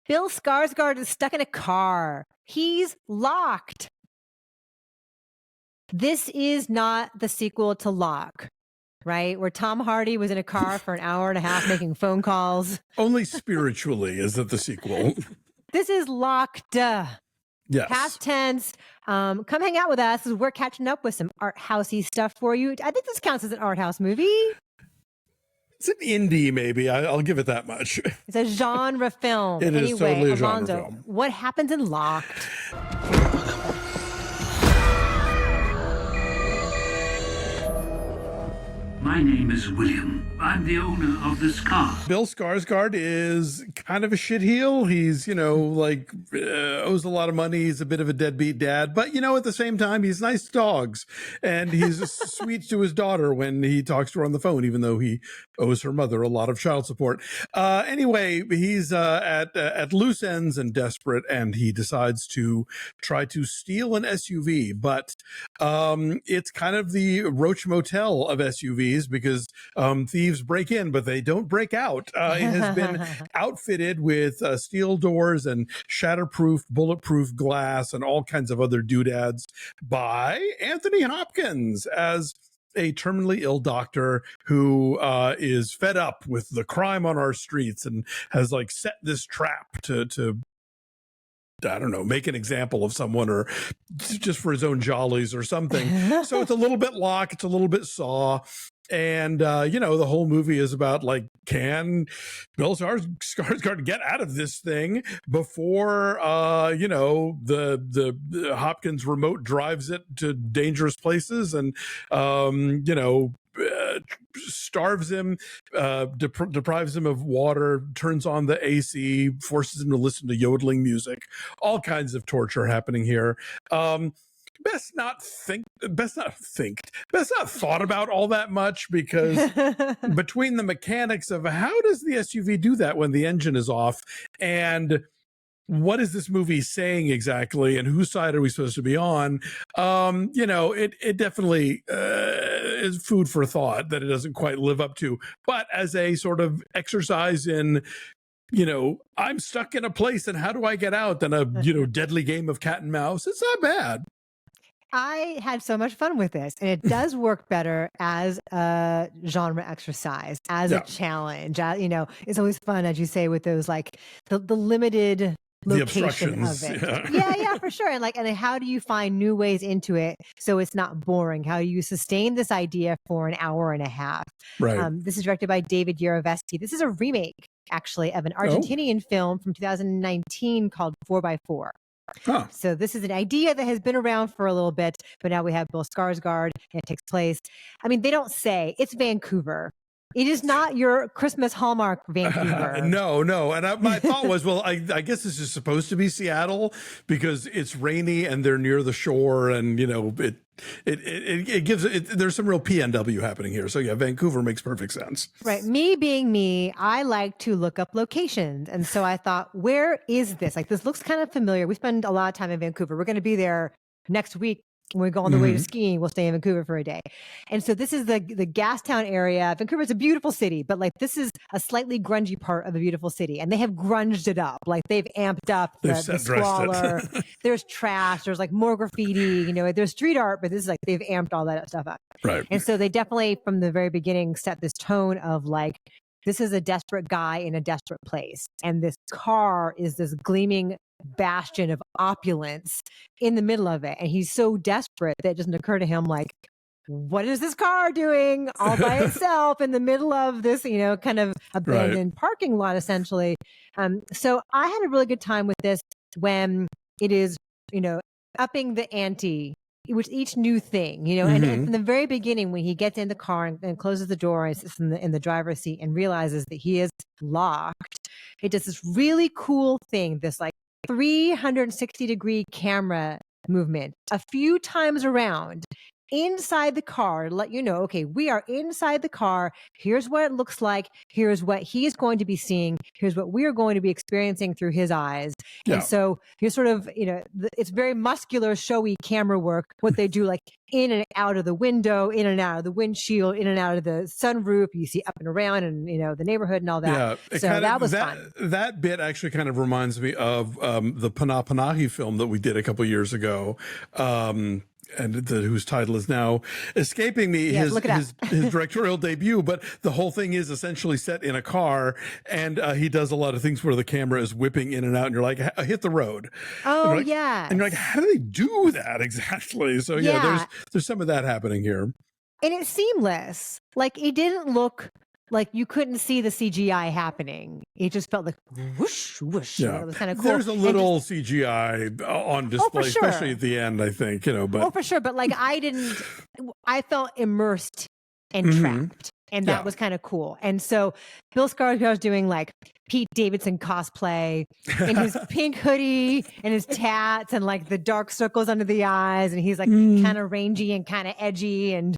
Bill Skarsgård is stuck in a car. He's locked. This is not the sequel to Lock, right? Where Tom Hardy was in a car for an hour and a half making phone calls. Only spiritually is it the sequel. This is Locked. Yes. Past tense. Come hang out with us. We're catching up with some art housey stuff for you. I think this counts as an art house movie. It's an indie, maybe. I'll give it that much. It's a genre film. It is totally a genre film. What happens in Locked? My name is William. I'm the owner of this car. Bill Skarsgård is kind of a shitheel. He's, owes a lot of money. He's a bit of a deadbeat dad. But, at the same time, he's nice to dogs. And he's sweet to his daughter when he talks to her on the phone, even though he owes her mother a lot of child support. Anyway, he's at loose ends and desperate, and he decides to try to steal an SUV. But it's kind of the Roach Motel of SUVs because thieves break in, but they don't break out. It has been outfitted with steel doors and shatterproof, bulletproof glass and all kinds of other doodads by Anthony Hopkins as a terminally ill doctor who is fed up with the crime on our streets and has set this trap to I don't know, make an example of someone or just for his own jollies or something. So it's a little bit Locke, it's a little bit Saw. And, the whole movie is about can Bill Skarsgård get out of this thing before, the Hopkins remote drives it to dangerous places and, starves him, deprives him of water, turns on the AC, forces him to listen to yodeling music, all kinds of torture happening here. Best not thought about all that much because between the mechanics of how does the SUV do that when the engine is off and what is this movie saying exactly and whose side are we supposed to be on? It definitely is food for thought that it doesn't quite live up to. But as a sort of exercise in, I'm stuck in a place and how do I get out? Then a, deadly game of cat and mouse. It's not bad. I had so much fun with this, and it does work better as a genre exercise, as a challenge. It's always fun, as you say, with those the limited location of it. Yeah, for sure. And how do you find new ways into it so it's not boring? How do you sustain this idea for an hour and a half? Right. This is directed by David Yarovesky. This is a remake, actually, of an Argentinian film from 2019 called 4x4. Huh. So this is an idea that has been around for a little bit, but now we have Bill Skarsgård, and it takes place. I mean, they don't say it's Vancouver. It is not your Christmas Hallmark Vancouver. No. And my thought was, well, I guess this is supposed to be Seattle because it's rainy and they're near the shore, and it gives there's some real PNW happening here. So yeah, Vancouver makes perfect sense. Right. Me being me, I like to look up locations. And so I thought, where is this? This looks kind of familiar. We spend a lot of time in Vancouver. We're going to be there next week. When we go on the way to skiing, we'll stay in Vancouver for a day. And so this is the Gastown area. Vancouver is a beautiful city, but this is a slightly grungy part of a beautiful city. And they have grunged it up. They've amped up the squalor. There's trash. There's more graffiti. There's street art, but this is they've amped all that stuff up. Right. And so they definitely, from the very beginning, set this tone of this is a desperate guy in a desperate place. And this car is this gleaming bastion of opulence in the middle of it. And he's so desperate that it doesn't occur to him, what is this car doing all by itself in the middle of this, kind of abandoned parking lot, essentially. So I had a really good time with this when it is, upping the ante with each new thing, and from the very beginning, when he gets in the car and closes the door and sits in the driver's seat and realizes that he is locked, it does this really cool thing, this 360-degree camera movement a few times around. inside the car, let you know, okay, we are inside the car. Here's what it looks like. Here's what he's going to be seeing. Here's what we're going to be experiencing through his eyes. Yeah. And so you're sort of, it's very muscular, showy camera work, what they do, like in and out of the window, in and out of the windshield, in and out of the sunroof. You see up and around and, the neighborhood and all that. Yeah. So that was fun. That bit actually kind of reminds me of the Panapanahi film that we did a couple years ago. Whose title is now escaping me, Yes, his directorial debut, but the whole thing is essentially set in a car, and he does a lot of things where the camera is whipping in and out, and you're like, hit the road. Oh, and yeah. And you're like, how do they do that exactly? So there's some of that happening here. And it's seamless. Like, it didn't look like you couldn't see the CGI happening. It just felt like whoosh, whoosh. Yeah. It was kind of cool. There's a little CGI on display, for sure. especially at the end, I think, but. Oh, for sure. But like, I felt immersed and trapped. And that was kind of cool. And so Bill Skarsgård was doing like Pete Davidson cosplay in his pink hoodie and his tats and like the dark circles under the eyes. And he's like kind of rangy and kind of edgy. And,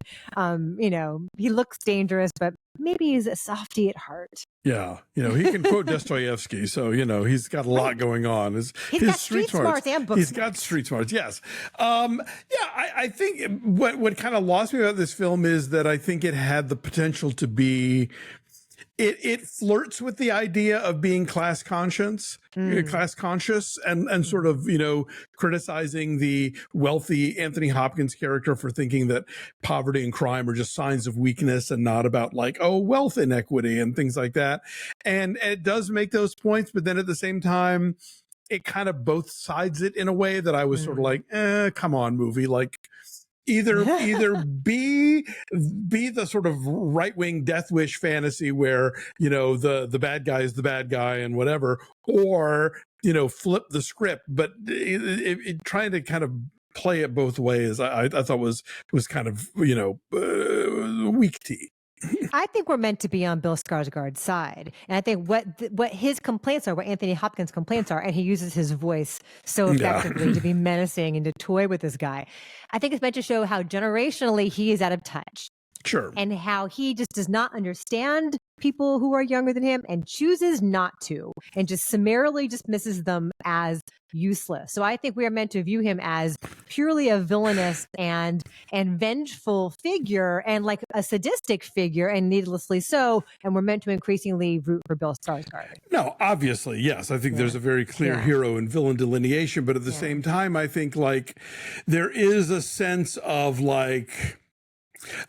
he looks dangerous, but maybe he's a softie at heart. Yeah. He can quote Dostoevsky. So, he's got a lot going on. His got street smarts and book He's smarts. got street smarts. Yes. I think what kind of lost me about this film is that I think it had the potential to be, it flirts with the idea of being class conscious and sort of, criticizing the wealthy Anthony Hopkins character for thinking that poverty and crime are just signs of weakness and not about like, wealth inequity and things like that. And it does make those points, but then at the same time, it kind of both sides it in a way that I was sort of like, come on, movie. Like, either be the sort of right-wing death wish fantasy where the bad guy is the bad guy and whatever, or flip the script, but trying to kind of play it both ways, I thought was kind of weak tea. I think we're meant to be on Bill Skarsgård's side. And I think what his complaints are, what Anthony Hopkins' complaints are, and he uses his voice so effectively to be menacing and to toy with this guy. I think it's meant to show how generationally he is out of touch. Sure. And how he just does not understand people who are younger than him and chooses not to, and just summarily dismisses them as useless. So I think we are meant to view him as purely a villainous and vengeful figure, and like a sadistic figure, and needlessly so. And we're meant to increasingly root for Bill Skarsgård. No, obviously, yes. I think there's a very clear hero and villain delineation, but at the same time, I think like there is a sense of like,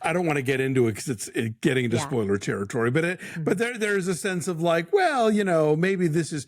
I don't want to get into it because it's getting into spoiler territory, but there's a sense of like, well, maybe this is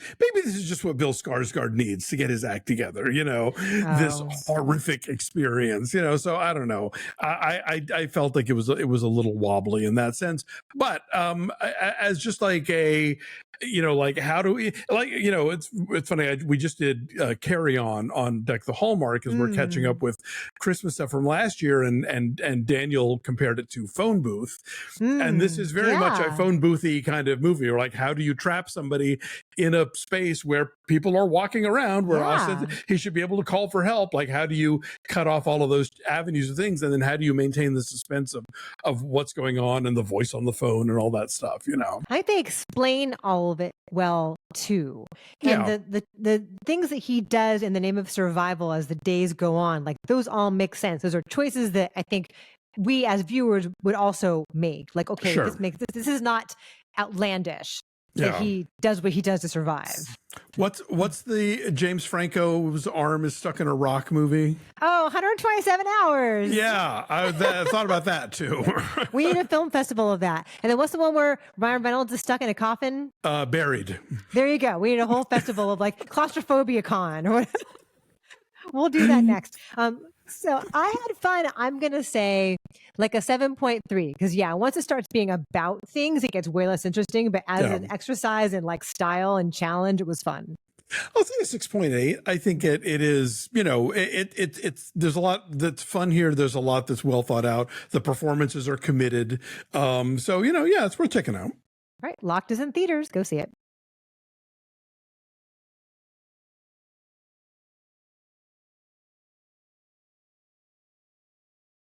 just what Bill Skarsgård needs to get his act together, this horrific experience, so I don't know. I felt like it was a little wobbly in that sense, but as just like a, like how do we, like, it's funny. We just did Carry On Deck the Hallmark as we're catching up with Christmas stuff from last year, and Daniel compared it to Phone Booth, and this is very much a phone boothy kind of movie. Or like, how do you trap somebody in a space where people are walking around, where Austin, he should be able to call for help? Like, how do you cut off all of those avenues of things, and then how do you maintain the suspense of what's going on and the voice on the phone and all that stuff? I think they explain all of it well too, and the things that he does in the name of survival as the days go on, like those all make sense. Those are choices that I think we as viewers would also make. Like, okay, this is not outlandish that he does what he does to survive. What's the James Franco's arm is stuck in a rock movie? Oh, 127 hours. Yeah, I thought about that too. We need a film festival of that. And then what's the one where Ryan Reynolds is stuck in a coffin? Buried. There you go. We need a whole festival of like claustrophobia con or whatever. We'll do that next. So I had fun. I'm going to say like a 7.3 because once it starts being about things, it gets way less interesting. But as an exercise in like style and challenge, it was fun. I'll say a 6.8. I think it is, it's there's a lot that's fun here. There's a lot that's well thought out. The performances are committed. So, it's worth checking out. All right. Locked is in theaters. Go see it.